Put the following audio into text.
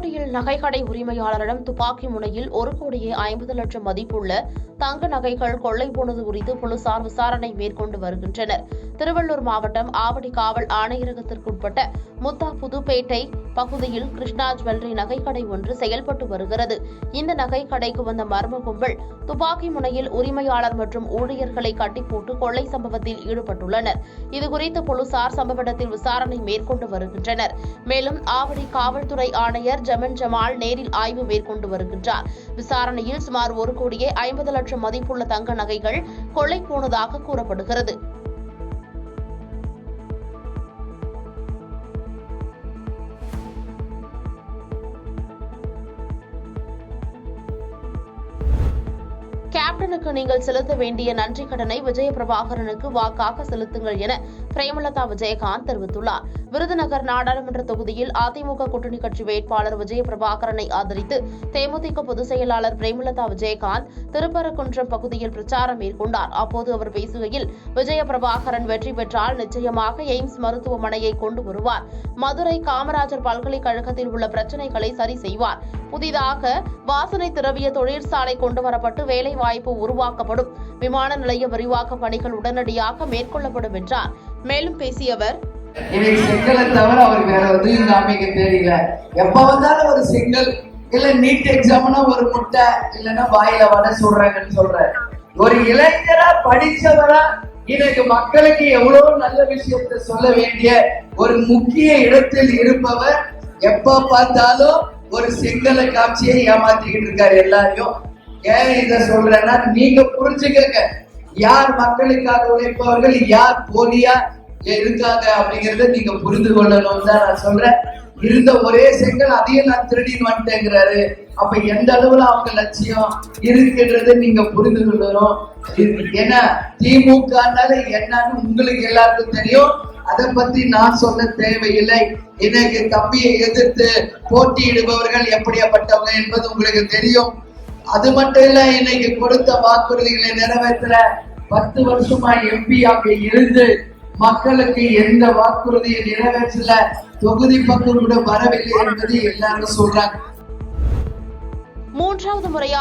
ஆவடியில் நகைக்கடை உரிமையாளரிடம் துப்பாக்கி முனையில் 1,50,00,000 மதிப்புள்ள தங்க நகைகள் கொள்ளை போனது குறித்து போலீசார் விசாரணை மேற்கொண்டு வருகின்றனர். திருவள்ளூர் மாவட்டம் ஆவடி காவல் ஆணையரகத்திற்குட்பட்ட முத்தா புதுப்பேட்டை பகுதியில் கிருஷ்ணா ஜுவல்லரி நகைக்கடை ஒன்று செயல்பட்டு வருகிறது. இந்த நகைக்கடைக்கு வந்த மர்ம கும்பல் துப்பாக்கி முனையில் உரிமையாளர் மற்றும் ஊழியர்களை கட்டி போட்டு கொள்ளை சம்பவத்தில் ஈடுபட்டுள்ளனர். இதுகுறித்து போலீசார் சம்பவ இடத்தில் விசாரணை மேற்கொண்டு வருகின்றனர். மேலும் ஆவடி காவல்துறை ஆணையர் ஜமன் ஜமால் நேரில் ஆய்வு மேற்கொண்டு வருகின்றார். விசாரணையில் சுமார் 1,50,00,000 மதிப்புள்ள தங்க நகைகள் கொள்ளை போனதாக கூறப்படுகிறது. கேப்டனுக்கு நீங்கள் செலுத்த வேண்டிய நன்றி கடனை விஜயபிரபாகரனுக்கு வாக்காக செலுத்துங்கள் என பிரேமலதா விஜயகாந்த் தெரிவித்துள்ளார். விருதுநகர் நாடாளுமன்ற தொகுதியில் அதிமுக கூட்டணி கட்சி வேட்பாளர் விஜயபிரபாகரனை ஆதரித்து தேமுதிக பொதுச் செயலாளர் பிரேமலதா விஜயகாந்த் திருப்பரங்குன்றம் பகுதியில் பிரச்சாரம் மேற்கொண்டார். அப்போது அவர் பேசுகையில், விஜயபிரபாகரன் வெற்றி பெற்றால் நிச்சயமாக எய்ம்ஸ் மருத்துவமனையை கொண்டு வருவார். மதுரை காமராஜர் பல்கலைக்கழகத்தில் உள்ள பிரச்சினைகளை சரி செய்வார். புதிதாக வாசனை திரவிய தொழிற்சாலை கொண்டுவரப்பட்டு வேலை வாய்ப்பு உருவாக்கப்படும். விமான நிலைய விரிவாக்க பணிகள் உடனடியாக மேற்கொள்ளப்படும் என்றார். மேலும் பேசிய அவர், இன்னைக்கு செங்கலை தவிர அவருக்கு வேற எதுவும் காமிக்க தெரியல. எப்ப வந்தாலும் ஒரு செங்கல், இல்ல நீட் எக்ஸாம்னா ஒரு முட்டை, இல்லன்னா வாயில வடை சொல்றாங்கன்னு சொல்ற ஒரு இளைஞரா படிச்சவரா இன்னைக்கு மக்களுக்கு எவ்வளவு நல்ல விஷயத்தை சொல்ல வேண்டிய ஒரு முக்கிய இடத்தில் இருப்பவர் எப்ப பார்த்தாலும் ஒரு செங்கலை காட்சியை ஏமாத்திக்கிட்டு இருக்காரு எல்லாரையும். ஏன் இத சொல்றேன்னா, நீங்க புரிஞ்சுக்கங்க, யார் மக்களுக்காக உழைப்பவர்கள், யார் போலியா இருக்காங்க அப்படிங்கறத நீங்க புரிந்து கொள்ளணும் தான் நான் சொல்றேன். இருந்த ஒரே செங்கல் அதையும் நான் திருடின்னு வந்துட்டேங்கிறாரு. அப்ப எந்த அளவுல அவங்க லட்சியம் இருக்குன்றதை நீங்க புரிந்து கொள்ளணும். ஏன்னா திமுகனால என்னன்னு உங்களுக்கு எல்லாருக்கும் தெரியும். அதை பத்தி நான் சொல்ல தேவையில்லை. இன்னைக்கு தம்பியை எதிர்த்து போட்டியிடுபவர்கள் எப்படியாப்பட்டவங்க என்பது உங்களுக்கு தெரியும். அது மட்டும் இல்ல, இன்னைக்கு கொடுத்த வாக்குறுதிகளை நிறைவேற்ற 10 வருஷமா எம்பி ஆக இருந்து மக்களுக்கு எந்த வாக்குறுதியை நிறைவேற்றல, தொகுதி பக்கம் கூட வரவில்லை என்பது எல்லாரும் சொல்றாங்க. மூன்றாவது முறையாக